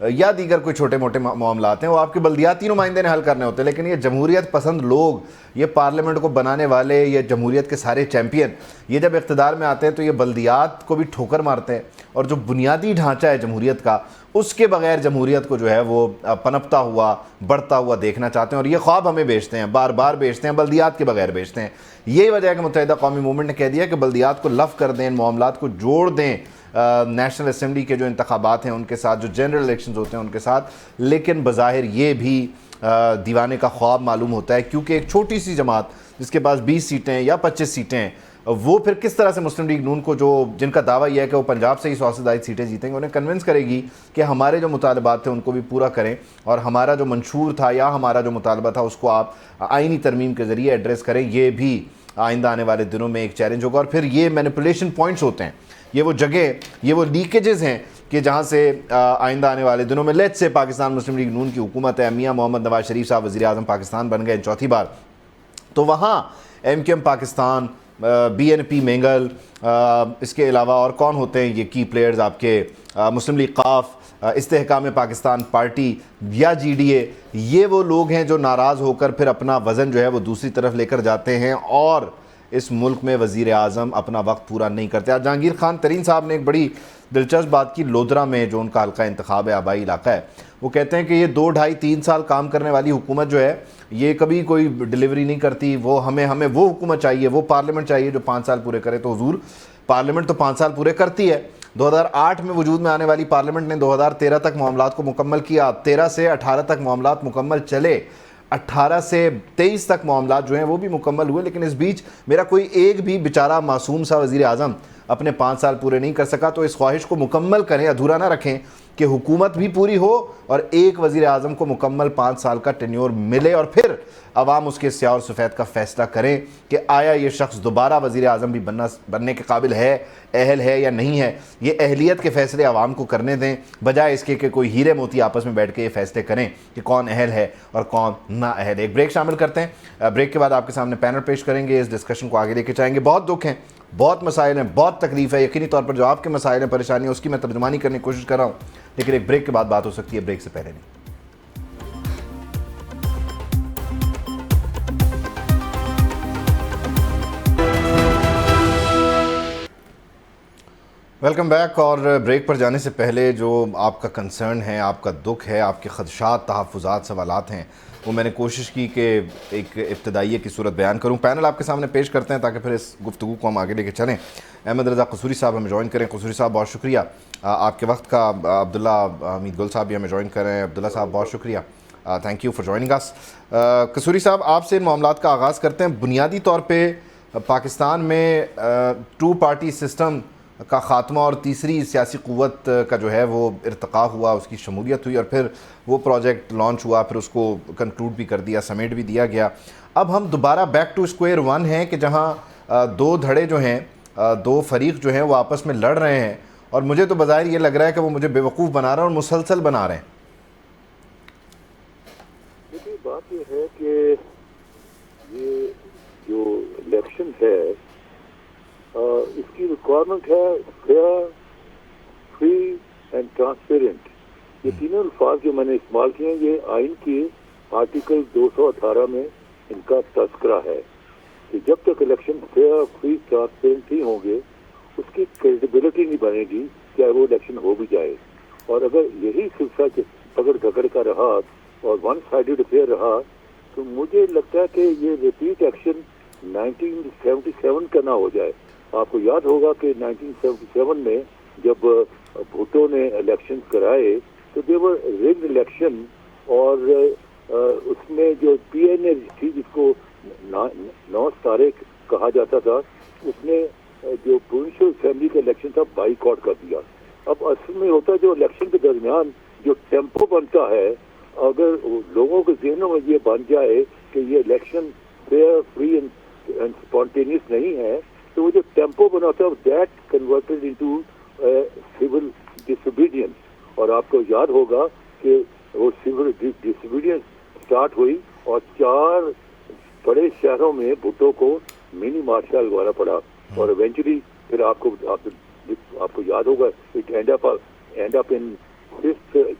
یا دیگر کوئی چھوٹے موٹے معاملات ہیں وہ آپ کے بلدیاتی نمائندے نے حل کرنے ہوتے ہیں، لیکن یہ جمہوریت پسند لوگ، یہ پارلیمنٹ کو بنانے والے، یہ جمہوریت کے سارے چیمپئن، یہ جب اقتدار میں آتے ہیں تو یہ بلدیات کو بھی ٹھوکر مارتے ہیں، اور جو بنیادی ڈھانچہ ہے جمہوریت کا، اس کے بغیر جمہوریت کو جو ہے وہ پنپتا ہوا بڑھتا ہوا دیکھنا چاہتے ہیں، اور یہ خواب ہمیں بیچتے ہیں، بار بار بیچتے ہیں، بلدیات کے بغیر بیچتے ہیں۔ یہی وجہ ہے کہ متحدہ قومی موومنٹ نے کہہ دیا کہ بلدیات کو لف کر دیں، ان معاملات کو جوڑ دیں نیشنل اسمبلی کے جو انتخابات ہیں ان کے ساتھ، جو جنرل الیکشنز ہوتے ہیں ان کے ساتھ، لیکن بظاہر یہ بھی دیوانے کا خواب معلوم ہوتا ہے، کیونکہ ایک چھوٹی سی جماعت جس کے پاس 20 سیٹیں یا 25 سیٹیں ہیں، وہ پھر کس طرح سے مسلم لیگ نون کو، جو جن کا دعویٰ یہ ہے کہ وہ پنجاب سے ہی 100 سے زائد سیٹیں جیتیں گے، انہیں کنونس کرے گی کہ ہمارے جو مطالبات تھے ان کو بھی پورا کریں، اور ہمارا جو منشور تھا یا ہمارا جو مطالبہ تھا اس کو آپ آئینی ترمیم کے ذریعے ایڈریس کریں۔ یہ بھی آئندہ آنے والے دنوں میں ایک چیلنج ہوگا، اور پھر یہ مینیپولیشن پوائنٹس ہوتے ہیں، یہ وہ جگہ، یہ وہ لیکیجز ہیں کہ جہاں سے آئندہ آنے والے دنوں میں لیٹ سے پاکستان مسلم لیگ نون کی حکومت ہے، میاں محمد نواز شریف صاحب وزیر اعظم پاکستان بن گئے چوتھی بار، تو وہاں M Q M Pakistan, B N P Mengal, اس کے علاوہ اور کون ہوتے ہیں یہ کی پلیئرز آپ کے، مسلم لیگ قاف، استحکام پاکستان پارٹی یا جی ڈی اے، یہ وہ لوگ ہیں جو ناراض ہو کر پھر اپنا وزن جو ہے وہ دوسری طرف لے کر جاتے ہیں، اور اس ملک میں وزیر اعظم اپنا وقت پورا نہیں کرتے۔ آج جہانگیر خان ترین صاحب نے ایک بڑی دلچسپ بات کی، لودھرا میں جو ان کا حلقہ انتخاب ہے، آبائی علاقہ ہے، وہ کہتے ہیں کہ یہ 2 ڈھائی 3 سال کام کرنے والی حکومت جو ہے یہ کبھی کوئی ڈیلیوری نہیں کرتی، وہ ہمیں وہ حکومت چاہیے، وہ پارلیمنٹ چاہیے جو 5 سال پورے کرے۔ تو حضور پارلیمنٹ تو 5 سال پورے کرتی ہے، 2008 میں وجود میں آنے والی پارلیمنٹ نے 2013 تک معاملات کو مکمل کیا، 13 سے 18 تک معاملات مکمل چلے، 18 سے 23 تک معاملات جو ہیں وہ بھی مکمل ہوئے، لیکن اس بیچ میرا کوئی ایک بھی بیچارہ معصوم سا وزیر اعظم اپنے 5 سال پورے نہیں کر سکا۔ تو اس خواہش کو مکمل کریں، ادھورا نہ رکھیں کہ حکومت بھی پوری ہو اور ایک وزیر اعظم کو مکمل 5 سال کا ٹینیور ملے، اور پھر عوام اس کے سیاہ اور سفید کا فیصلہ کریں کہ آیا یہ شخص دوبارہ وزیر اعظم بھی بننے کے قابل ہے، اہل ہے یا نہیں ہے۔ یہ اہلیت کے فیصلے عوام کو کرنے دیں، بجائے اس کے کہ کوئی ہیرے موتی آپس میں بیٹھ کے یہ فیصلے کریں کہ کون اہل ہے اور کون نا اہل ہے۔ ایک بریک شامل کرتے ہیں، بریک کے بعد آپ کے سامنے پینل پیش کریں گے، اس ڈسکشن کو آگے لے کے چاہیں گے۔ بہت دکھ ہیں، بہت مسائل ہیں، بہت تکلیف ہے، یقینی طور پر جو آپ کے مسائل ہیں، پریشانی ہیں، اس کی میں ترجمانی کرنے کی کوشش کر رہا ہوں، لیکن ایک بریک کے بعد بات ہو سکتی ہے، بریک سے پہلے نہیں۔ Welcome back. اور بریک پر جانے سے پہلے جو آپ کا کنسرن ہے، آپ کا دکھ ہے، آپ کے خدشات، تحفظات، سوالات ہیں، وہ میں نے کوشش کی کہ ایک ابتدائیے کی صورت بیان کروں۔ پینل آپ کے سامنے پیش کرتے ہیں تاکہ پھر اس گفتگو کو ہم آگے لے کے چلیں۔ احمد رضا قصوری صاحب ہمیں جوائن کریں۔ قصوری صاحب بہت شکریہ آپ کے وقت کا۔ عبداللہ حمید گل صاحب بھی ہمیں جوائن کر رہے ہیں۔ عبداللہ صاحب بہت شکریہ، تھینک یو فار جوائننگ اس۔ قصوری صاحب آپ سے ان معاملات کا آغاز کرتے ہیں۔ بنیادی طور پہ پاکستان میں 2 پارٹی سسٹم کا خاتمہ اور تیسری سیاسی قوت کا جو ہے وہ ارتقاء ہوا، اس کی شمولیت ہوئی، اور پھر وہ پروجیکٹ لانچ ہوا، پھر اس کو کنکلوڈ بھی کر دیا، سمیٹ بھی دیا گیا۔ اب ہم دوبارہ بیک ٹو اسکوائر 1 ہیں کہ جہاں 2 دھڑے جو ہیں، 2 فریق جو ہیں وہ آپس میں لڑ رہے ہیں، اور مجھے تو بظاہر یہ لگ رہا ہے کہ وہ مجھے بیوقوف بنا رہے ہیں اور مسلسل بنا رہے ہیں۔ دیکھیے بات یہ ہے کہ یہ جو الیکشن ہے اس کی ریکوائرمنٹ ہے فیئر، فری اینڈ ٹرانسپیرنٹ۔ یہ تینوں الفاظ جو میں نے استعمال کیے ہیں یہ آئین کے آرٹیکل 218 میں ان کا تذکرہ ہے کہ جب تک الیکشن فیئر، فری، ٹرانسپیرنٹ ہی ہوں گے اس کی کریڈیبلٹی نہیں بنے گی چاہے وہ الیکشن ہو بھی جائے۔ اور اگر یہی سلسلہ پکڑ دھکڑ کا رہا اور ون سائیڈڈ افیئر رہا تو مجھے لگتا ہے کہ یہ ریپیٹ ایکشن 1977 کا نہ ہو جائے۔ آپ کو یاد ہوگا کہ 1977 میں جب بھٹو نے الیکشن کرائے تو دیور ریگڈ الیکشن، اور اس میں جو پی این اے تھی جس کو 9 ستارے کہا جاتا تھا، اس نے جو پروونشل اسمبلی کا الیکشن تھا بائی کاٹ کر دیا۔ اب اصل میں ہوتا ہے جو الیکشن کے درمیان جو ٹیمپو بنتا ہے، اگر لوگوں کے ذہنوں میں یہ بن جائے کہ یہ election fair, free and spontaneous نہیں ہے، تو وہ جو ٹیمپو بناتا ہے that converted into civil disobedience. اور آپ کو یاد ہوگا کہ وہ سول ڈسوبیڈینس اسٹارٹ ہوئی اور 4 بڑے شہروں میں بھٹو کو منی مارشل لگوانا پڑا، اور ایونچولی پھر آپ کو یاد ہوگا it and up in 5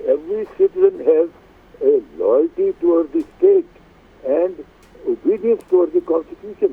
every citizen has a loyalty towards the state and obedience towards the constitution.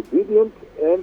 obedience and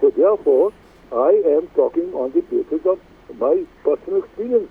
So therefore, I am talking on the basis of my personal experience.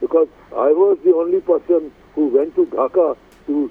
because I was the only person who went to Dhaka to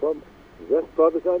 from West Pakistan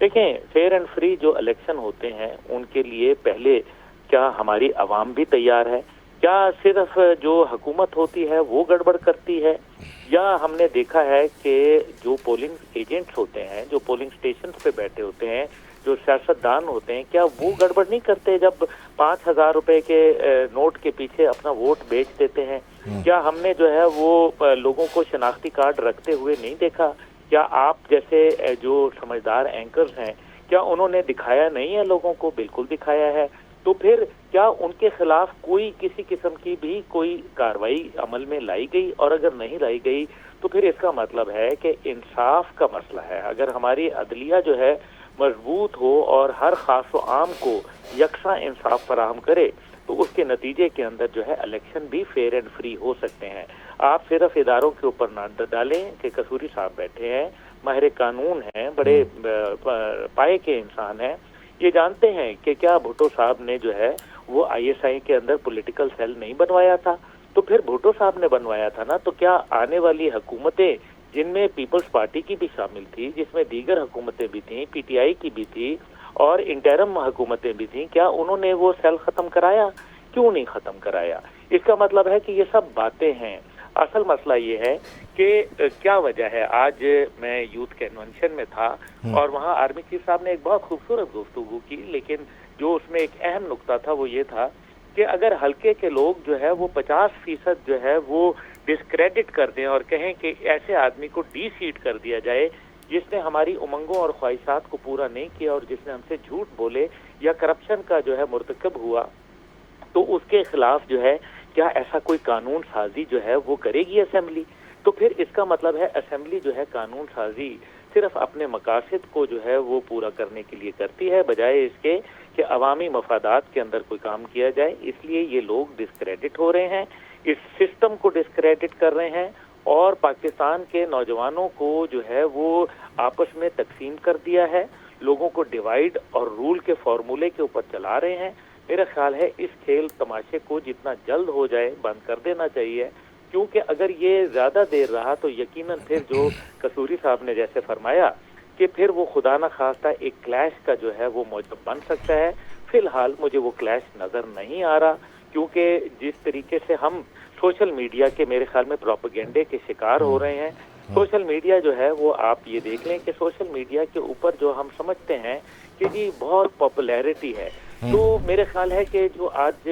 دیکھیں fair and free جو election ہوتے ہیں ان کے لیے پہلے کیا ہماری عوام بھی تیار ہے؟ کیا صرف جو حکومت ہوتی ہے وہ گڑبڑ کرتی ہے، یا ہم نے دیکھا ہے کہ جو پولنگ ایجنٹس ہوتے ہیں، جو پولنگ سٹیشنز پہ بیٹھے ہوتے ہیں، جو سیاستدان ہوتے ہیں، کیا وہ گڑبڑ نہیں کرتے جب 5,000 روپے کے نوٹ کے پیچھے اپنا ووٹ بیچ دیتے ہیں؟ کیا ہم نے جو ہے وہ لوگوں کو شناختی کارڈ رکھتے ہوئے نہیں دیکھا؟ کیا آپ جیسے جو سمجھدار اینکرز ہیں کیا انہوں نے دکھایا نہیں ہے لوگوں کو؟ بالکل دکھایا ہے۔ تو پھر کیا ان کے خلاف کوئی کسی قسم کی بھی کوئی کارروائی عمل میں لائی گئی؟ اور اگر نہیں لائی گئی تو پھر اس کا مطلب ہے کہ انصاف کا مسئلہ ہے۔ اگر ہماری عدلیہ جو ہے مضبوط ہو اور ہر خاص و عام کو یکساں انصاف فراہم کرے تو اس کے نتیجے کے اندر جو ہے الیکشن بھی فیئر اینڈ فری ہو سکتے ہیں۔ آپ صرف اداروں کے اوپر نہ ڈالیں کہ قصوری صاحب بیٹھے ہیں، ماہر قانون ہیں، بڑے پائے کے انسان ہیں، یہ جانتے ہیں کہ کیا بھٹو صاحب نے جو ہے وہ آئی ایس آئی کے اندر پولیٹیکل سیل نہیں بنوایا تھا؟ تو پھر بھٹو صاحب نے بنوایا تھا نا، تو کیا آنے والی حکومتیں جن میں پیپلز پارٹی کی بھی شامل تھی، جس میں دیگر حکومتیں بھی تھیں، پی ٹی آئی کی بھی تھی اور انٹرم حکومتیں بھی تھیں، کیا انہوں نے وہ سیل ختم کرایا؟ کیوں نہیں ختم کرایا؟ اس کا مطلب ہے کہ یہ سب باتیں ہیں۔ اصل مسئلہ یہ ہے کہ کیا وجہ ہے۔ آج میں یوتھ کنونشن میں تھا اور وہاں آرمی چیف صاحب نے ایک بہت خوبصورت گفتگو کی، لیکن جو اس میں ایک اہم نقطہ تھا وہ یہ تھا کہ اگر حلقے کے لوگ جو ہے وہ 50% جو ہے وہ ڈسکریڈٹ کر دیں اور کہیں کہ ایسے آدمی کو ڈی سیٹ کر دیا جائے جس نے ہماری امنگوں اور خواہشات کو پورا نہیں کیا اور جس نے ہم سے جھوٹ بولے یا کرپشن کا جو ہے مرتکب ہوا، تو اس کے خلاف جو ہے کیا ایسا کوئی قانون سازی جو ہے وہ کرے گی اسمبلی؟ تو پھر اس کا مطلب ہے اسمبلی جو ہے قانون سازی صرف اپنے مقاصد کو جو ہے وہ پورا کرنے کے لیے کرتی ہے، بجائے اس کے کہ عوامی مفادات کے اندر کوئی کام کیا جائے۔ اس لیے یہ لوگ ڈسکریڈٹ ہو رہے ہیں، اس سسٹم کو ڈسکریڈٹ کر رہے ہیں اور پاکستان کے نوجوانوں کو جو ہے وہ آپس میں تقسیم کر دیا ہے، لوگوں کو ڈیوائیڈ اور رول کے فارمولے کے اوپر چلا رہے ہیں۔ میرا خیال ہے اس کھیل تماشے کو جتنا جلد ہو جائے بند کر دینا چاہیے، کیونکہ اگر یہ زیادہ دیر رہا تو یقیناً پھر جو قصوری صاحب نے جیسے فرمایا کہ پھر وہ خدا نہ خواستہ ایک کلیش کا جو ہے وہ موجب بن سکتا ہے۔ فی الحال مجھے وہ کلیش نظر نہیں آ رہا، کیونکہ جس طریقے سے ہم سوشل میڈیا کے میرے خیال میں پروپیگنڈے کے شکار ہو رہے ہیں۔ سوشل میڈیا جو ہے وہ آپ یہ دیکھ لیں کہ سوشل میڈیا کے اوپر جو ہم سمجھتے ہیں کہ جی بہت پاپولیرٹی ہے، تو میرے خیال ہے کہ جو آج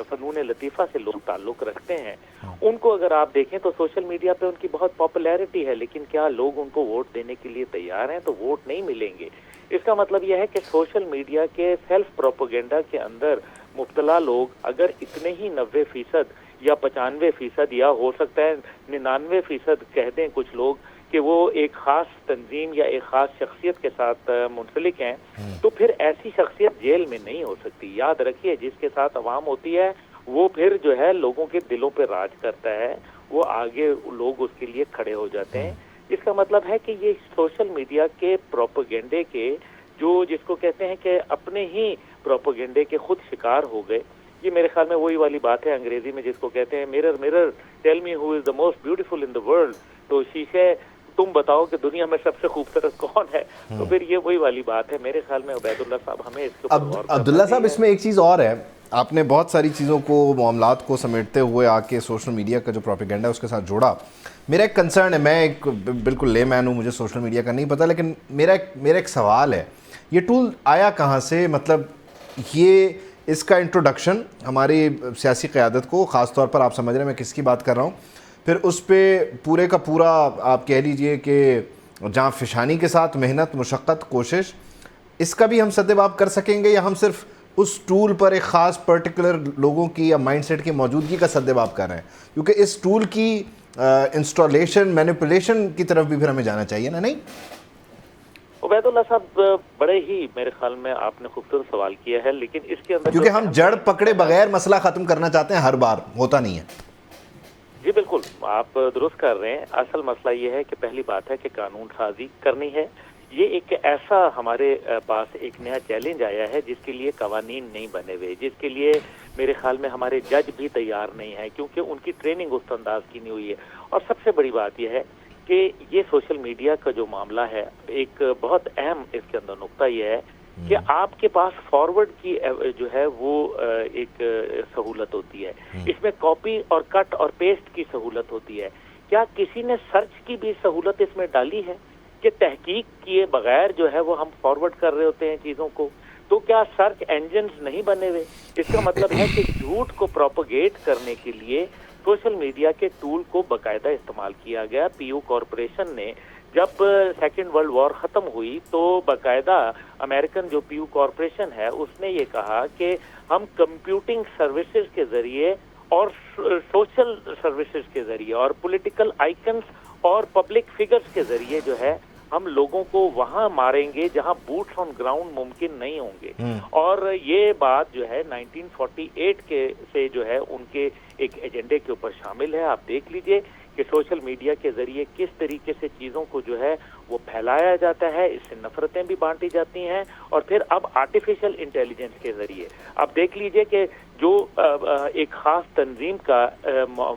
فنون لطیفہ سے لوگ تعلق رکھتے ہیں ان کو اگر آپ دیکھیں تو سوشل میڈیا پہ ان کی بہت پاپولیرٹی ہے، لیکن کیا لوگ ان کو ووٹ دینے کے لیے تیار ہیں؟ تو ووٹ نہیں ملیں گے۔ اس کا مطلب یہ ہے کہ سوشل میڈیا کے سیلف پروپیگنڈا کے اندر مبتلا لوگ اگر اتنے ہی 90% یا 95% یا ہو سکتا ہے 99% کہہ دیں کچھ لوگ کہ وہ ایک خاص تنظیم یا ایک خاص شخصیت کے ساتھ منسلک ہیں، تو پھر ایسی شخصیت جیل میں نہیں ہو سکتی۔ یاد رکھیے جس کے ساتھ عوام ہوتی ہے وہ پھر جو ہے لوگوں کے دلوں پہ راج کرتا ہے، وہ آگے لوگ اس کے لیے کھڑے ہو جاتے ہیں۔ اس کا مطلب ہے کہ یہ سوشل میڈیا کے پروپیگنڈے کے جو جس کو کہتے ہیں کہ اپنے ہی پروپیگنڈے کے خود شکار ہو گئے۔ یہ میرے خیال میں وہی والی بات ہے انگریزی میں جس کو کہتے ہیں mirror mirror tell me who is the most beautiful in the world، تو شیشے تم بتاؤ کہ دنیا میں سب سے خوبصورت کون ہے۔ تو پھر یہ وہی والی بات ہے۔ میرے خیال میں عبید اللہ صاحب ہمیں اس کے اوپر غور کرنا عبداللہ صاحب چاہیے۔ اس میں ایک چیز اور ہے، آپ نے بہت ساری چیزوں کو معاملات کو سمیٹتے ہوئے آ کے سوشل میڈیا کا جو پروپیگنڈا ہے اس کے ساتھ جوڑا۔ میرا ایک کنسرن ہے، میں ایک بالکل لے مین ہوں، مجھے سوشل میڈیا کا نہیں پتہ، لیکن میرا ایک سوال ہے، یہ ٹول آیا کہاں سے؟ مطلب یہ اس کا انٹروڈکشن ہماری سیاسی قیادت کو، خاص طور پر آپ سمجھ رہے ہیں میں کس کی بات کر رہا ہوں، پھر اس پہ پورے کا پورا آپ کہہ لیجئے کہ جہاں فشانی کے ساتھ محنت، مشقت، کوشش، اس کا بھی ہم سدباب کر سکیں گے، یا ہم صرف اس ٹول پر ایک خاص پرٹیکولر لوگوں کی یا مائنڈ سیٹ کی موجودگی کا سدباب کر رہے ہیں؟ کیونکہ اس ٹول کی انسٹالیشن، مینیپولیشن کی طرف بھی پھر ہمیں جانا چاہیے نا، نہیں؟ عبید اللہ صاحب بڑے ہی میرے خیال میں آپ نے خوبصورت سوال کیا ہے، لیکن اس کے اندر کیونکہ ہم جڑ پکڑے بغیر مسئلہ ختم کرنا چاہتے ہیں، ہر بار ہوتا نہیں ہے۔ جی بالکل آپ درست کر رہے ہیں۔ اصل مسئلہ یہ ہے کہ پہلی بات ہے کہ قانون سازی کرنی ہے۔ یہ ایک ایسا ہمارے پاس ایک نیا چیلنج آیا ہے جس کے لیے قوانین نہیں بنے ہوئے، جس کے لیے میرے خیال میں ہمارے جج بھی تیار نہیں ہیں، کیونکہ ان کی ٹریننگ اس انداز کی نہیں ہوئی ہے۔ اور سب سے بڑی بات یہ ہے کہ یہ سوشل میڈیا کا جو معاملہ ہے، ایک بہت اہم اس کے اندر نقطہ یہ ہے کہ آپ کے پاس فارورڈ کی جو ہے وہ ایک سہولت ہوتی ہے، اس میں کاپی اور کٹ اور پیسٹ کی سہولت ہوتی ہے. کیا کسی نے سرچ کی بھی سہولت اس میں ڈالی ہے کہ تحقیق کیے بغیر جو ہے وہ ہم فارورڈ کر رہے ہوتے ہیں چیزوں کو؟ تو کیا سرچ انجنز نہیں بنے ہوئے؟ اس کا مطلب ہے کہ جھوٹ کو پروپیگیٹ کرنے کے لیے سوشل میڈیا کے ٹول کو باقاعدہ استعمال کیا گیا. پی یو کارپوریشن نے جب سیکنڈ ورلڈ وار ختم ہوئی تو باقاعدہ امریکن جو پی یو کارپوریشن ہے اس نے یہ کہا کہ ہم کمپیوٹنگ سروسز کے ذریعے اور سوشل سروسز کے ذریعے اور پولیٹیکل آئیکنز اور پبلک فگرز کے ذریعے جو ہے ہم لوگوں کو وہاں ماریں گے جہاں بوٹس آن گراؤنڈ ممکن نہیں ہوں گے. اور یہ بات جو ہے 1948 کے سے جو ہے ان کے ایک ایجنڈے کے اوپر شامل ہے. آپ دیکھ لیجئے کہ سوشل میڈیا کے ذریعے کس طریقے سے چیزوں کو جو ہے وہ پھیلایا جاتا ہے، اس سے نفرتیں بھی بانٹی جاتی ہیں. اور پھر اب آرٹیفیشل انٹیلیجنس کے ذریعے اب دیکھ لیجئے کہ جو ایک خاص تنظیم کا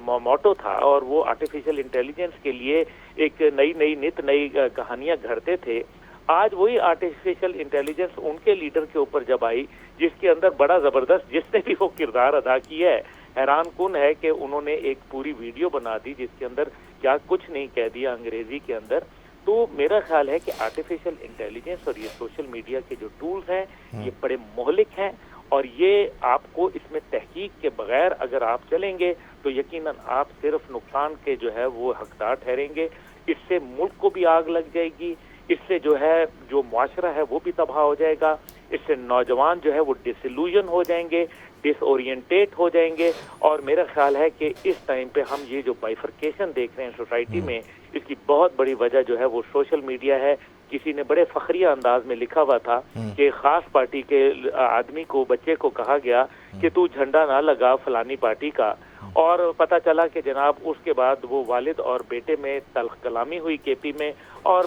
موٹو تھا اور وہ آرٹیفیشل انٹیلیجنس کے لیے ایک نئی نت نئی کہانیاں گھڑتے تھے، آج وہی آرٹیفیشل انٹیلیجنس ان کے لیڈر کے اوپر جب آئی جس کے اندر بڑا زبردست جس نے بھی وہ کردار ادا کیا ہے، حیران کن ہے کہ انہوں نے ایک پوری ویڈیو بنا دی جس کے اندر کیا کچھ نہیں کہہ دیا انگریزی کے اندر. تو میرا خیال ہے کہ آرٹیفیشل انٹیلیجنس اور یہ سوشل میڈیا کے جو ٹولز ہیں یہ بڑے مہلک ہیں، اور یہ آپ کو اس میں تحقیق کے بغیر اگر آپ چلیں گے تو یقیناً آپ صرف نقصان کے جو ہے وہ حقدار ٹھہریں گے. اس سے ملک کو بھی آگ لگ جائے گی، اس سے جو ہے جو معاشرہ ہے وہ بھی تباہ ہو جائے گا، اس سے نوجوان جو ہے وہ ڈسیلوژن ہو جائیں گے، ڈس اورینٹیٹ ہو جائیں گے. اور میرا خیال ہے کہ اس ٹائم پہ ہم یہ جو بائیفرکیشن دیکھ رہے ہیں سوسائٹی میں، اس کی بہت بڑی وجہ جو ہے وہ سوشل میڈیا ہے. کسی نے بڑے فخریہ انداز میں لکھا ہوا تھا کہ خاص پارٹی کے آدمی کو، بچے کو کہا گیا کہ تو جھنڈا نہ لگا فلانی پارٹی کا، اور پتہ چلا کہ جناب اس کے بعد وہ والد اور بیٹے میں تلخ کلامی ہوئی کے پی میں، اور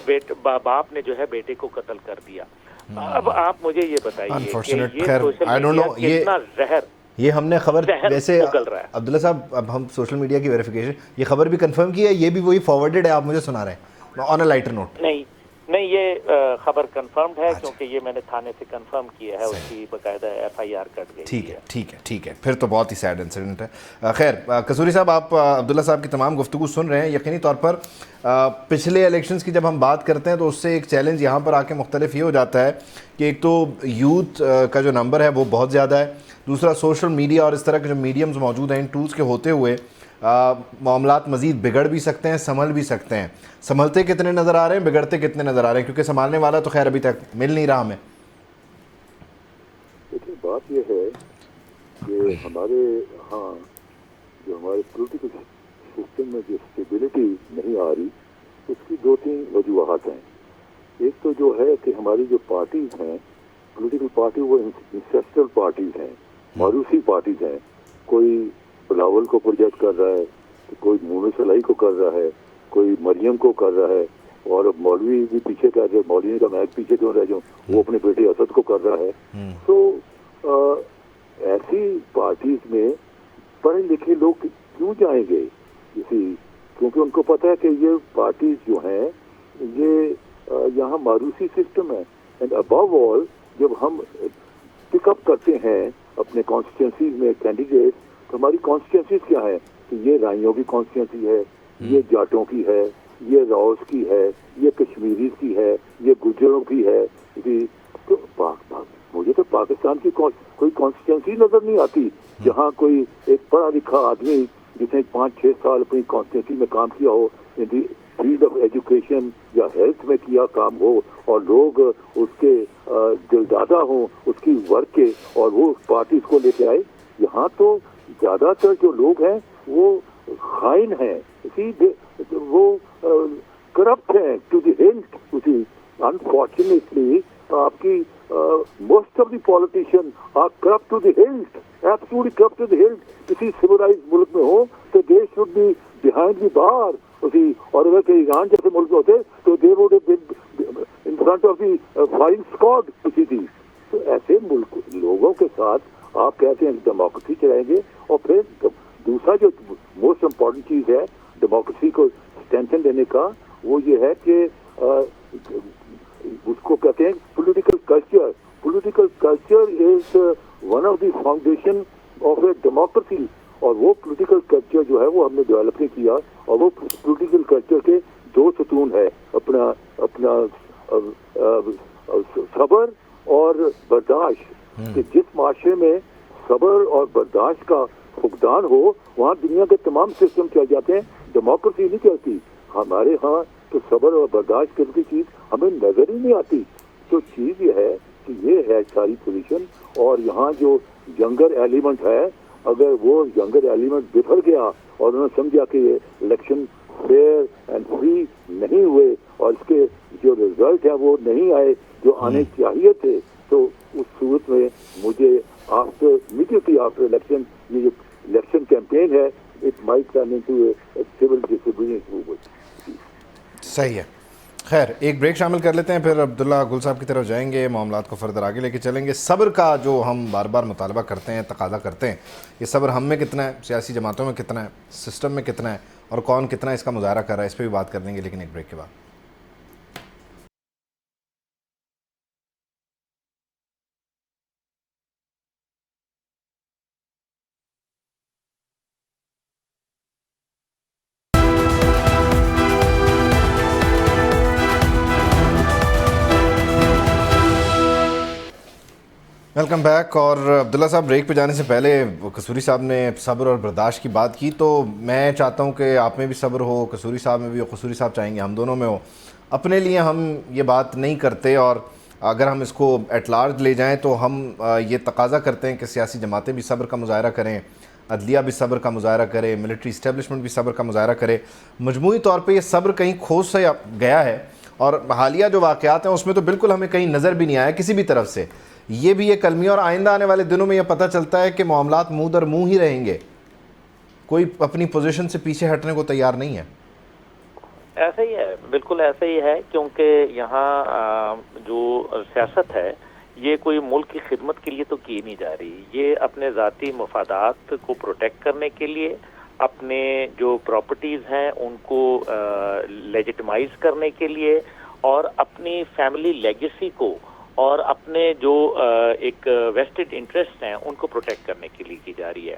باپ نے جو ہے بیٹے کو قتل کر دیا. اب آپ مجھے یہ بتائیے کہ یہ سوشل میڈیا کتنا زہر، یہ ہم نے خبر ویسے عبداللہ صاحب اب ہم سوشل میڈیا کی ویریفیکیشن یہ خبر بھی کنفرم کی ہے، یہ بھی وہی فارورڈڈ ہے آپ مجھے سنا رہے ہیں آن اے لائٹر نوٹ؟ نہیں یہ خبر کنفرمڈ ہے کیونکہ یہ میں نے تھانے سے کنفرم کیا ہے، اس کی باقاعدہ ایف آئی آر کٹ گئی. ٹھیک ہے پھر تو بہت ہی سیڈ انسیڈنٹ ہے. خیر قصوری صاحب، آپ عبداللہ صاحب کی تمام گفتگو سن رہے ہیں. یقینی طور پر پچھلے الیکشنز کی جب ہم بات کرتے ہیں تو اس سے ایک چیلنج یہاں پر آ کے مختلف یہ ہو جاتا ہے کہ ایک تو یوتھ کا جو نمبر ہے وہ بہت زیادہ ہے، دوسرا سوشل میڈیا اور اس طرح کے جو میڈیمز موجود ہیں ان ٹولز کے ہوتے ہوئے معاملات مزید بگڑ بھی سکتے ہیں، سنبھل بھی سکتے ہیں. سنبھلتے کتنے نظر آ رہے ہیں، بگڑتے کتنے نظر آ رہے ہیں؟ کیونکہ سنبھالنے والا تو خیر ابھی تک مل نہیں رہا ہمیں. دیکھیں بات یہ ہے کہ ہمارے ہاں جو ہمارے پولیٹیکل سسٹم میں جو اسٹیبلٹی نہیں آ رہی، اس کی 2-3 وجوہات ہیں. ایک تو جو ہے کہ ہماری جو پارٹیز ہیں، پولیٹیکل پارٹی، وہ انسیسٹرل پارٹیز ہیں، موروثی پارٹیز ہیں. کوئی بلاول کو پروجیکٹ کر رہا ہے، کوئی مومن صلاحی کو کر رہا ہے، کوئی مریم کو کر رہا ہے، اور مولوی بھی پیچھے کر رہے، مولوی کا میں پیچھے کیوں رہ جاؤں، وہ اپنے بیٹے اسد کو کر رہا ہے. تو ایسی پارٹیز میں پڑھے لکھے لوگ کیوں جائیں گے؟ کیونکہ ان کو پتہ ہے کہ یہ پارٹیز جو ہیں یہ یہاں ماروثی سسٹم ہے. اینڈ ابو آل جب ہم پک اپ کرتے ہیں اپنے کانسٹیٹوئنسیز میں کینڈیڈیٹ، تو ہماری کانسٹیٹوئنسیز کیا ہے کہ یہ رائیوں کی کانسٹیٹوئنسی ہے، یہ جاٹوں کی ہے، یہ راؤز کی ہے، یہ کشمیریز کی ہے، یہ گجروں کی ہے. تو مجھے تو پاکستان کی کوئی کانسٹیٹوئنسی نظر نہیں آتی جہاں کوئی ایک پڑھا لکھا آدمی جس نے 5-6 سال اپنی کانسٹیٹوئنسی میں کام کیا ہو، فیلڈ آف ایجوکیشن یا ہیلتھ میں کیا کام ہو، اور لوگ اس کے دلدادہ ہوں اس کی ورک کے، اور وہ پارٹیز کو لے کے آئے. یہاں تو زیادہ تر جو لوگ ہیں وہ خائن ہیں، وہ کرپٹ ہیں ٹو دی ہلٹ. انفارچونیٹلی آپ کی most of the politician are corrupt to the hilt, absolutely corrupt to the hilt. کسی سویلائزڈ ملک میں ہو تو they should be behind the bar. اور اگر کہ ایران جیسے ملک میں ہوتے تو they would have been in front of the firing squad کسی تھی. تو ایسے ملک لوگوں کے ساتھ آپ کہتے ہیں ڈیموکریسی چلائیں گے. اور پھر دوسرا جو موسٹ امپورٹنٹ چیز ہے ڈیموکریسی کو اسٹرینتھن دینے کا، وہ یہ ہے کہ اس کو کہتے ہیں political culture. Political culture is one of the foundation of a democracy, اور وہ پولیٹیکل کلچر جو ہے وہ ہم نے ڈیولپ نہیں کیا. اور وہ پولیٹیکل کلچر کے دو ستون ہے, اپنا صبر اور برداشت. کہ جس معاشرے میں صبر اور برداشت کا فقدان ہو وہاں دنیا کے تمام سسٹم چل جاتے ہیں, ڈیموکریسی نہیں چلتی. ہمارے ہاں تو صبر اور برداشت کرنے کی چیز ہمیں نظر ہی نہیں آتی. تو چیز یہ ہے کہ یہ ہے ساری پوزیشن. اور یہاں جو ینگر ایلیمنٹ ہے, اگر وہ ینگر ایلیمنٹ بفر گیا اور انہوں نے سمجھا کہ یہ الیکشن فیئر اینڈ فری نہیں ہوئے اور اس کے جو رزلٹ ہے وہ نہیں آئے جو آنے چاہیے تھے, تو اس صورت میں مجھے immediately after الیکشن یہ جو الیکشن کیمپین ہے it might turn into a civil disobedience movement. صحیح ہے. خیر ایک بریک شامل کر لیتے ہیں, پھر عبداللہ گل صاحب کی طرف جائیں گے, معاملات کو فردر آگے لے کے چلیں گے. صبر کا جو ہم بار بار مطالبہ کرتے ہیں, تقاضا کرتے ہیں, یہ صبر ہم میں کتنا ہے, سیاسی جماعتوں میں کتنا ہے, سسٹم میں کتنا ہے, اور کون کتنا اس کا مظاہرہ کر رہا ہے, اس پہ بھی بات کر دیں گے, لیکن ایک بریک کے بعد. Welcome back. اور عبداللہ صاحب بریک پہ جانے سے پہلے قصوری صاحب نے صبر اور برداشت کی بات کی, تو میں چاہتا ہوں کہ آپ میں بھی صبر ہو, قصوری صاحب میں بھی ہو, قصوری صاحب چاہیں گے ہم دونوں میں ہو. اپنے لیے ہم یہ بات نہیں کرتے, اور اگر ہم اس کو ایٹ لارج لے جائیں تو ہم یہ تقاضا کرتے ہیں کہ سیاسی جماعتیں بھی صبر کا مظاہرہ کریں, عدلیہ بھی صبر کا مظاہرہ کرے, ملٹری اسٹیبلشمنٹ بھی صبر کا مظاہرہ کرے. مجموعی طور پہ یہ صبر کہیں کھوج سے گیا ہے, اور حالیہ جو واقعات ہیں اس میں تو بالکل ہمیں کہیں نظر بھی نہیں آیا کسی بھی طرف سے. یہ بھی ایک المیہ, اور آئندہ آنے والے دنوں میں یہ پتہ چلتا ہے کہ معاملات منہ در منہ ہی رہیں گے, کوئی اپنی پوزیشن سے پیچھے ہٹنے کو تیار نہیں ہے. ایسا ہی ہے, بالکل ایسا ہی ہے, کیونکہ یہاں جو سیاست ہے یہ کوئی ملک کی خدمت کے لیے تو کی نہیں جا رہی, یہ اپنے ذاتی مفادات کو پروٹیکٹ کرنے کے لیے, اپنے جو پراپرٹیز ہیں ان کو لیجٹمائز کرنے کے لیے, اور اپنی فیملی لیگیسی کو اور اپنے جو ایک ویسٹڈ انٹرسٹ ہیں ان کو پروٹیکٹ کرنے کے لیے کی جا رہی ہے.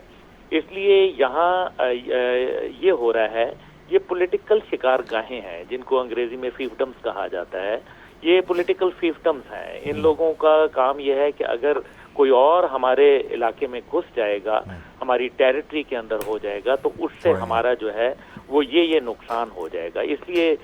اس لیے یہاں یہ ہو رہا ہے, یہ پولیٹیکل شکار گاہیں ہیں جن کو انگریزی میں فیفڈمز کہا جاتا ہے. یہ پولیٹیکل فیفڈمز ہیں. ان لوگوں کا کام یہ ہے کہ اگر کوئی اور ہمارے علاقے میں گھس جائے گا, ہماری ٹیریٹری کے اندر ہو جائے گا, تو اس سے ہمارا جو ہے وہ یہ نقصان ہو جائے گا. اس لیے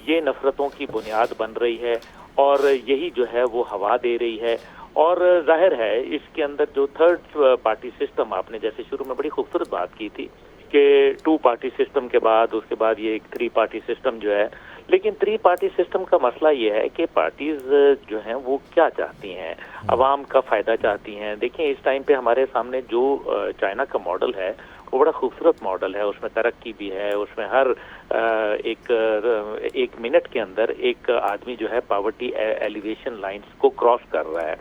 یہ نفرتوں کی بنیاد بن رہی ہے, اور یہی جو ہے وہ ہوا دے رہی ہے. اور ظاہر ہے اس کے اندر جو تھرڈ پارٹی سسٹم, آپ نے جیسے شروع میں بڑی خوبصورت بات کی تھی کہ 2 پارٹی سسٹم کے بعد اس کے بعد یہ ایک 3 پارٹی سسٹم جو ہے, لیکن 3 پارٹی سسٹم کا مسئلہ یہ ہے کہ پارٹیز جو ہیں وہ کیا چاہتی ہیں, عوام کا فائدہ چاہتی ہیں. دیکھیں اس ٹائم پہ ہمارے سامنے جو چائنا کا ماڈل ہے وہ بڑا خوبصورت ماڈل ہے, اس میں ترقی بھی ہے, اس میں ہر ایک منٹ کے اندر ایک آدمی جو ہے پاورٹی ایلیویشن لائنز کو کراس کر رہا ہے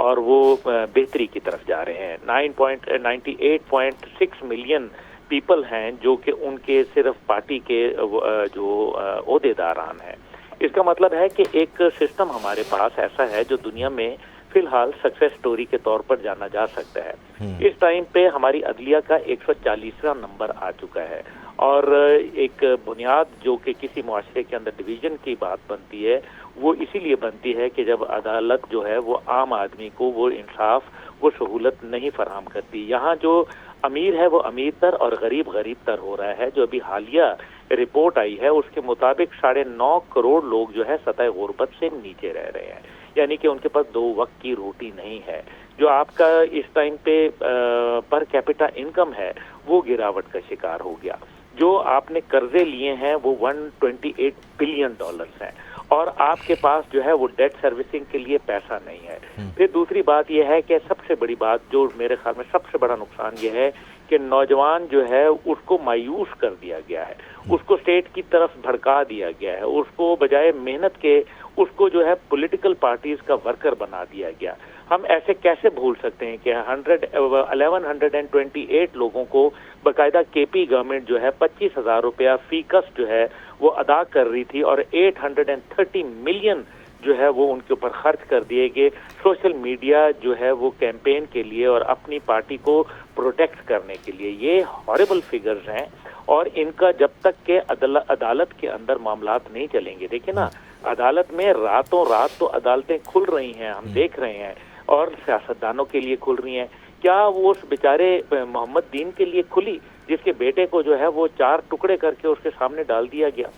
اور وہ بہتری کی طرف جا رہے ہیں. 98.6 ملین پیپل ہیں جو کہ ان کے صرف پارٹی کے جو عہدے داران ہیں. اس کا مطلب ہے کہ ایک سسٹم ہمارے پاس ایسا ہے جو دنیا میں فی الحال سکسیس سٹوری کے طور پر جانا جا سکتا ہے. اس ٹائم پہ ہماری عدلیہ کا 140واں نمبر آ چکا ہے, اور ایک بنیاد جو کہ کسی معاشرے کے اندر ڈویژن کی بات بنتی ہے وہ اسی لیے بنتی ہے کہ جب عدالت جو ہے وہ عام آدمی کو وہ انصاف, وہ سہولت نہیں فراہم کرتی. یہاں جو امیر ہے وہ امیر تر اور غریب غریب تر ہو رہا ہے. جو ابھی حالیہ رپورٹ آئی ہے اس کے مطابق 9.5 کروڑ لوگ جو ہے سطح غربت سے نیچے رہ رہے ہیں, یعنی کہ ان کے پاس 2 وقت کی روٹی نہیں ہے. جو آپ کا اس ٹائم پہ پر کیپٹا انکم ہے وہ گراوٹ کا شکار ہو گیا. جو آپ نے قرضے لیے ہیں وہ $128 بلین ہیں, اور آپ کے پاس جو ہے وہ ڈیٹ سروسنگ کے لیے پیسہ نہیں ہے. پھر دوسری بات یہ ہے کہ سب سے بڑی بات جو میرے خیال میں سب سے بڑا نقصان یہ ہے کہ نوجوان جو ہے اس کو مایوس کر دیا گیا ہے, اس کو اسٹیٹ کی طرف بھڑکا دیا گیا ہے, اس کو بجائے محنت کے اس کو جو ہے پولیٹیکل پارٹیز کا ورکر بنا دیا گیا. ہم ایسے کیسے بھول سکتے ہیں کہ 1128 لوگوں کو باقاعدہ کے پی گورنمنٹ جو ہے 25,000 روپیہ فی کس جو ہے وہ ادا کر رہی تھی، اور 830 ملین جو ہے وہ ان کے اوپر خرچ کر دیے گئے سوشل میڈیا جو ہے وہ کیمپین کے لیے اور اپنی پارٹی کو پروٹیکٹ کرنے کے لیے. یہ ہاربل فگرز ہیں، اور ان کا جب تک کہ عدالت کے اندر معاملات نہیں چلیں گے. دیکھیں نا، عدالت میں راتوں رات تو عدالتیں کھل رہی ہیں، ہم دیکھ رہے ہیں، اور سیاستدانوں کے لیے کھل رہی ہیں. کیا وہ اس بیچارے محمد دین کے لیے کھلی جس کے بیٹے کو جو ہے وہ 4 ٹکڑے کر کے اس کے سامنے ڈال دیا گیا؟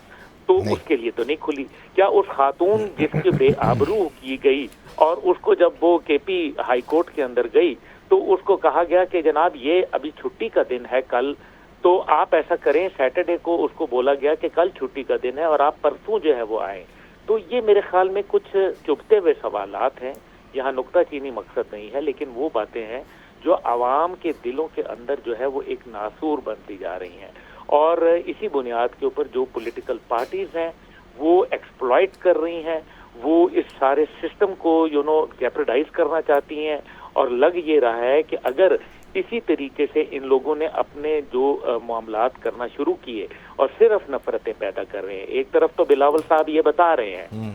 تو اس کے لیے تو نہیں کھلی. کیا اس خاتون جس کی بے آبرو کی گئی اور اس کو جب وہ کے پی ہائی کورٹ کے اندر گئی تو اس کو کہا گیا کہ جناب یہ ابھی چھٹی کا دن ہے کل، تو آپ ایسا کریں، سیٹرڈے کو اس کو بولا گیا کہ کل چھٹی کا دن ہے اور آپ پرسوں جو ہے وہ آئیں. تو یہ میرے خیال میں کچھ چبھتے ہوئے سوالات ہیں. یہاں نکتہ چینی مقصد نہیں ہے، لیکن وہ باتیں ہیں جو عوام کے دلوں کے اندر جو ہے وہ ایک ناسور بنتی جا رہی ہیں، اور اسی بنیاد کے اوپر جو پولیٹیکل پارٹیز ہیں وہ ایکسپلائٹ کر رہی ہیں، وہ اس سارے سسٹم کو جیپرڈائز کرنا چاہتی ہیں. اور لگ یہ رہا ہے کہ اگر اسی طریقے سے ان لوگوں نے اپنے جو معاملات کرنا شروع کیے اور صرف نفرتیں پیدا کر رہے ہیں. ایک طرف تو بلاول صاحب یہ بتا رہے ہیں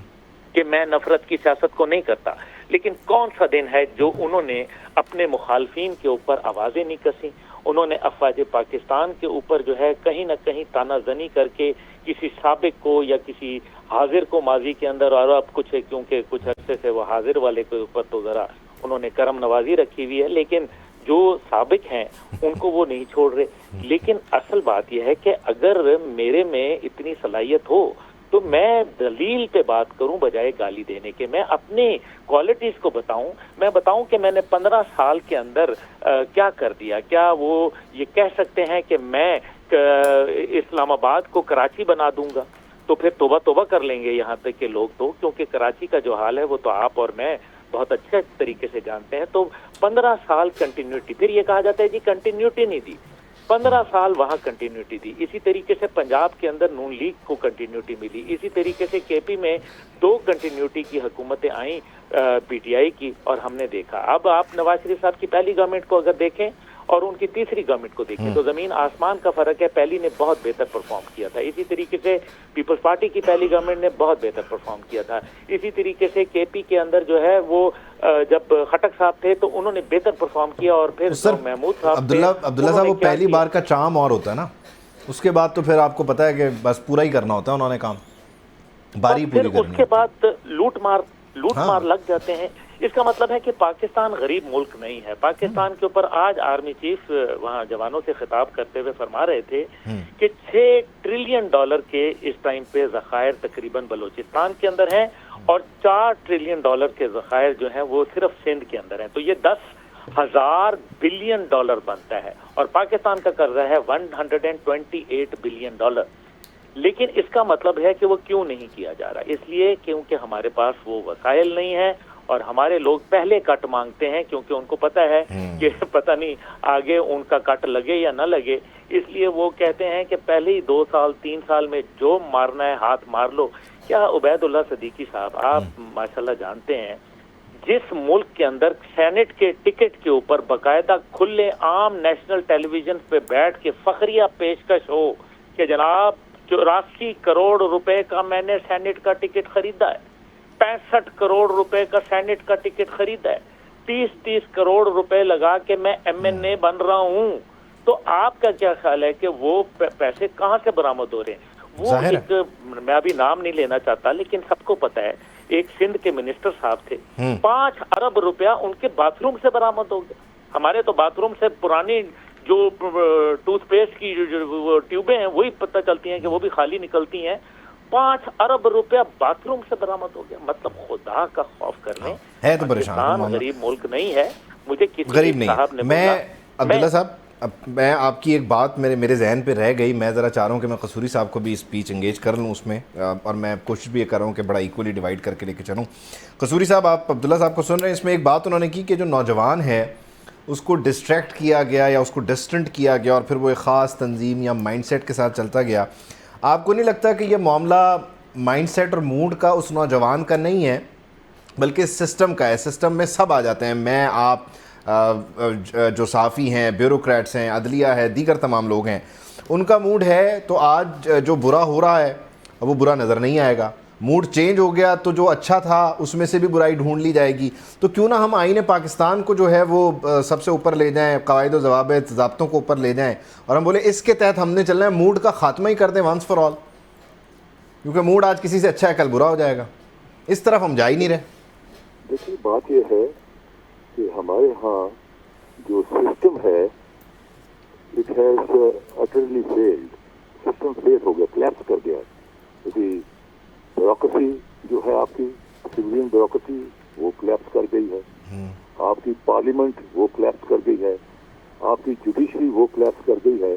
کہ میں نفرت کی سیاست کو نہیں کرتا، لیکن کون سا دن ہے جو انہوں نے اپنے مخالفین کے اوپر آوازیں نہیں کسیں؟ انہوں نے افواج پاکستان کے اوپر جو ہے کہیں نہ کہیں تانا زنی کر کے کسی سابق کو یا کسی حاضر کو ماضی کے اندر، اور اب کچھ کیونکہ کچھ عرصے سے وہ حاضر والے کے اوپر تو ذرا انہوں نے کرم نوازی رکھی ہوئی ہے، لیکن جو سابق ہیں ان کو وہ نہیں چھوڑ رہے. لیکن اصل بات یہ ہے کہ اگر میرے میں اتنی صلاحیت ہو تو میں دلیل پہ بات کروں بجائے گالی دینے کے. میں اپنے کوالٹیز کو بتاؤں کہ میں نے 15 سال کے اندر کیا کر دیا. کیا وہ یہ کہہ سکتے ہیں کہ میں اسلام آباد کو کراچی بنا دوں گا؟ تو پھر توبہ کر لیں گے یہاں تک کہ لوگ تو، کیونکہ کراچی کا جو حال ہے وہ تو آپ اور میں بہت اچھے طریقے سے جانتے ہیں. تو 15 سال کنٹینیوٹی، پھر یہ کہا جاتا ہے جی کنٹینیوٹی نہیں دی. 15 سال وہاں کنٹینیوٹی دی. اسی طریقے سے پنجاب کے اندر نون لیگ کو کنٹینیوٹی ملی. اسی طریقے سے کے پی میں 2 کنٹینیوٹی کی حکومتیں آئیں پی ٹی آئی کی، اور ہم نے دیکھا. اب آپ نواز شریف صاحب کی پہلی گورنمنٹ کو اگر دیکھیں اور ان کی تیسری گورنمنٹ کو دیکھیں تو زمین آسمان کا فرق ہے. پہلی نے بہت بہتر پرفارم کیا تھا. اسی طریقے سے پیپلز پارٹی کی پہلی گورنمنٹ نے بہت بہتر پرفارم کیا تھا. اسی طریقے سے کے پی کے اندر جو ہے وہ جب خٹک صاحب تھے تو انہوں نے بہتر پرفارم کیا. اور پھر محمود صاحب عبداللہ صاحب وہ پہلی بار کا چام اور ہوتا ہے نا، اس کے بعد تو پھر آپ کو پتا ہے کہ بس پورا ہی کرنا ہوتا ہے انہوں نے کام، باری پوری کرنی. اس کے بعد لوٹ مار لگ جاتے ہیں. اس کا مطلب ہے کہ پاکستان غریب ملک نہیں ہے. پاکستان کے اوپر آج آرمی چیف وہاں جوانوں سے خطاب کرتے ہوئے فرما رہے تھے کہ $6 ٹریلین کے اس ٹائم پہ ذخائر تقریباً بلوچستان کے اندر ہیں، اور $4 ٹریلین کے ذخائر جو ہیں وہ صرف سندھ کے اندر ہیں. تو یہ $10,000 بلین بنتا ہے، اور پاکستان کا قرضہ ہے $128 بلین. لیکن اس کا مطلب ہے کہ وہ کیوں نہیں کیا جا رہا؟ اس لیے کیونکہ ہمارے پاس وہ وسائل نہیں ہیں، اور ہمارے لوگ پہلے کٹ مانگتے ہیں کیونکہ ان کو پتہ ہے کہ پتہ نہیں آگے ان کا کٹ لگے یا نہ لگے. اس لیے وہ کہتے ہیں کہ پہلے ہی 2 سال 3 سال میں جو مارنا ہے ہاتھ مار لو. کیا عبید اللہ صدیقی صاحب، آپ ماشاءاللہ جانتے ہیں جس ملک کے اندر سینٹ کے ٹکٹ کے اوپر باقاعدہ کھلے عام نیشنل ٹیلی ویژن پہ بیٹھ کے فخریہ پیشکش ہو کہ جناب 84 کروڑ روپے کا میں نے سینٹ کا ٹکٹ خریدا ہے، 65 کروڑ روپے کا سینٹ کا ٹکٹ خریدا ہے، 30 کروڑ روپے لگا کے میں MNA بن رہا ہوں، تو آپ کا کیا خیال ہے کہ وہ پیسے کہاں سے برآمد ہو رہے ہیں؟ وہ ایک، میں ابھی نام نہیں لینا چاہتا لیکن سب کو پتا ہے، ایک سندھ کے منسٹر صاحب تھے، 5 ارب روپیہ ان کے باتھ روم سے برآمد ہو گیا. ہمارے تو باتھ روم سے پرانی جو ٹوتھ پیسٹ کی جو ٹیوبیں ہیں وہی پتہ چلتی ہیں کہ وہ بھی خالی نکلتی ہیں. 5 ارب روپیہ باتھ روم سے برآمد ہو گیا. مطلب خدا کا خوف کرنے ہے تو پریشان. غریب ملک نہیں ہے. مجھے کسی غریب نہیں. صاحب نے میں عبداللہ صاحب، میں آپ کی ایک بات میرے ذہن پہ رہ گئی. میں ذرا چاہ رہا ہوں کہ میں قصوری صاحب کو بھی اسپیچ انگیج کر لوں اس میں، اور میں کوشش بھی یہ کر رہا ہوں کہ بڑا ایکولی ڈیوائڈ کر کے لے کے چلوں. قصوری صاحب، آپ عبداللہ صاحب کو سن رہے ہیں. اس میں ایک بات انہوں نے کی کہ جو نوجوان ہے اس کو ڈسٹریکٹ کیا گیا یا اس کو ڈسٹنٹ کیا گیا، اور پھر وہ ایک خاص تنظیم یا مائنڈ سیٹ کے ساتھ چلتا گیا. آپ کو نہیں لگتا کہ یہ معاملہ مائنڈ سیٹ اور موڈ کا اس نوجوان کا نہیں ہے، بلکہ سسٹم کا ہے. سسٹم میں سب آ جاتے ہیں, میں آپ جو صحافی ہیں, بیوروکریٹس ہیں, عدلیہ ہے, دیگر تمام لوگ ہیں. ان کا موڈ ہے تو آج جو برا ہو رہا ہے وہ برا نظر نہیں آئے گا. موڈ چینج ہو گیا تو جو اچھا تھا اس میں سے بھی برائی ڈھونڈ لی جائے گی. تو کیوں نہ ہم آئین پاکستان کو جو ہے وہ سب سے اوپر لے جائیں, قواعد و ضوابط ضابطوں کو اوپر لے جائیں, اور ہم بولیں اس کے تحت ہم نے چلنا ہے, موڈ کا خاتمہ ہی کر دیں ونس فار آل. کیونکہ موڈ آج کسی سے اچھا ہے کل برا ہو جائے گا. اس طرف ہم جا ہی نہیں رہے. دیکھیے بات یہ ہے کہ ہمارے ہاں جو سسٹم ہے it has utterly failed. System fail ہو گیا, کلیپس کر گیا. کیونکہ بیوروکریسی جو ہے آپ کی سویلین بیوروکریسی وہ کلیپس کر گئی ہے. آپ کی پارلیمنٹ وہ کلیپس کر گئی ہے. آپ کی جوڈیشری وہ کلیپس کر گئی ہے.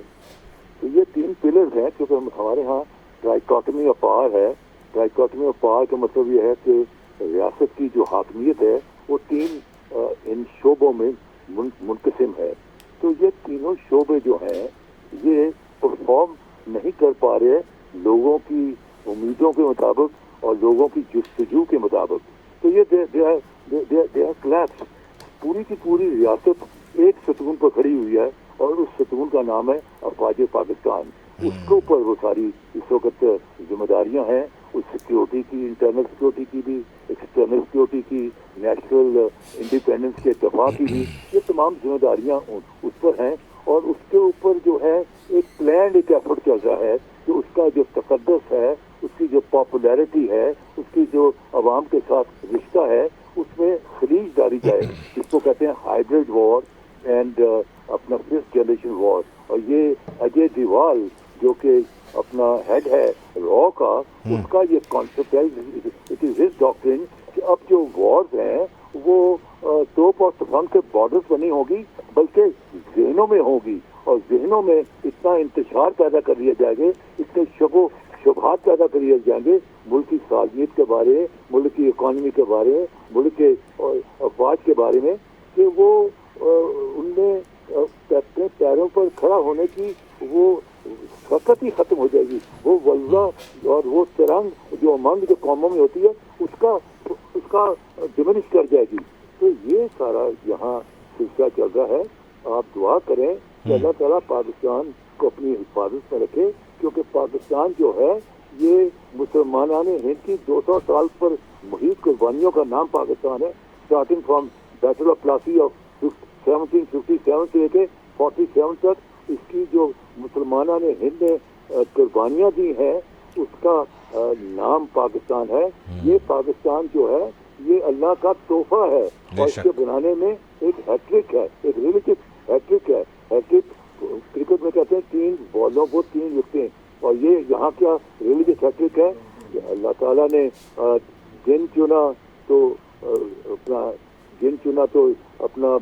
تو یہ 3 پلرز ہیں کیونکہ ہمارے ہاں ٹرائیکاٹمی آف پاور ہے. ٹرائیکاٹمی آف پاور کا مطلب یہ ہے کہ ریاست کی جو حاکمیت ہے وہ 3 ان شعبوں میں منقسم ہے. تو یہ تینوں شعبے جو ہیں یہ پرفارم نہیں کر پا رہے لوگوں کی امیدوں کے مطابق اور لوگوں کی جستجو کے مطابق. تو یہ کلیپس. پوری کی پوری ریاست ایک ستون پر کھڑی ہوئی ہے اور اس ستون کا نام ہے افواج پاکستان. اس کے اوپر وہ ساری اس وقت ذمہ داریاں ہیں, اس سیکیورٹی کی, انٹرنل سیکیورٹی کی بھی, ایکسٹرنل سیکیورٹی کی, نیشنل انڈیپینڈنس کے دفاع کی بھی. یہ تمام ذمہ داریاں اس پر ہیں اور اس کے اوپر جو ہے ایک پلانڈ ایک ایفرٹ چل رہا ہے کہ اس کا جو تقدس ہے, اس کی جو پاپولیرٹی ہے, اس کی جو عوام کے ساتھ رشتہ ہے, اس میں خلیج ڈالی جائے, جس کو کہتے ہیں ہائیبرڈ وار اینڈ اپنا 5th جنریشن وار. اور یہ اجے دیوال جو کہ اپنا ہیڈ ہے را کا, اس کا یہ کانسیپٹ ہے, اٹ از ہز ڈاکٹرن کہ اب جو وارز ہیں وہ توپ اور تفنگ کے بارڈرز پر نہیں ہوگی بلکہ ذہنوں میں ہوگی. اور ذہنوں میں اتنا انتشار پیدا کر دیا جائے گے, اتنے شبہات پیدا کر دیے جائیں گے ملک کی صالحیت کے بارے, ملک کی اکانومی کے بارے, ملک کے افواج کے بارے میں, کہ وہ ان میں اپنے پیروں پر کھڑا ہونے کی وہ فقط ہی ختم ہو جائے گی. وہ ولزہ اور وہ ترنگ جو امنگ جو قوموں میں ہوتی ہے اس کا ڈمنش کر جائے گی. تو یہ سارا یہاں سلسلہ چل رہا ہے. آپ دعا کریں کہ اللہ تعالیٰ پاکستان کو اپنی حفاظت میں رکھے, کیونکہ پاکستان جو ہے یہ مسلمانان ہند کی 200 سال پر محیط قربانیوں کا نام پاکستان ہے. Starting from battle of Plassey of 1757 سے لے کے 47 تک اس کی جو مسلمانان ہند نے قربانیاں دی ہیں اس کا نام پاکستان ہے. یہ پاکستان جو ہے یہ اللہ کا تحفہ ہے اور اس کے بنانے میں ایک ہیٹرک ہے, ایک ریلیجس ہیٹرک ہے. ہیٹرک کرکٹ میں کہتے ہیں 3 بالوں کو 3 وکٹیں, اور یہ یہاں کیا ریلیجس ہیٹرک ہے کہ اللہ تعالیٰ نے دن چنا تو اپنا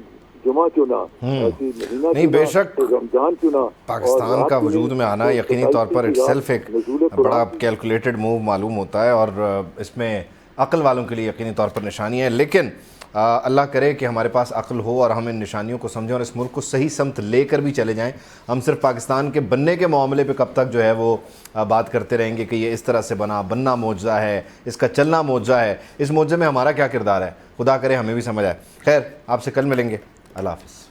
جمعہ چنا, ایسی مہینہ نہیں بے شک رمضان چنا. پاکستان کا وجود میں آنا یقینی طور پر اٹ سیلف ایک بڑا کیلکولیٹڈ موو معلوم ہوتا ہے, اور اس میں عقل والوں کے لیے یقینی طور پر نشانی ہے. لیکن اللہ کرے کہ ہمارے پاس عقل ہو اور ہم ان نشانیوں کو سمجھیں اور اس ملک کو صحیح سمت لے کر بھی چلے جائیں. ہم صرف پاکستان کے بننے کے معاملے پہ کب تک جو ہے وہ بات کرتے رہیں گے کہ یہ اس طرح سے بننا معجزہ ہے, اس کا چلنا معجزہ ہے. اس معجزے میں ہمارا کیا کردار ہے, خدا کرے ہمیں بھی سمجھ آئے. خیر, آپ سے کل ملیں گے. اللہ حافظ.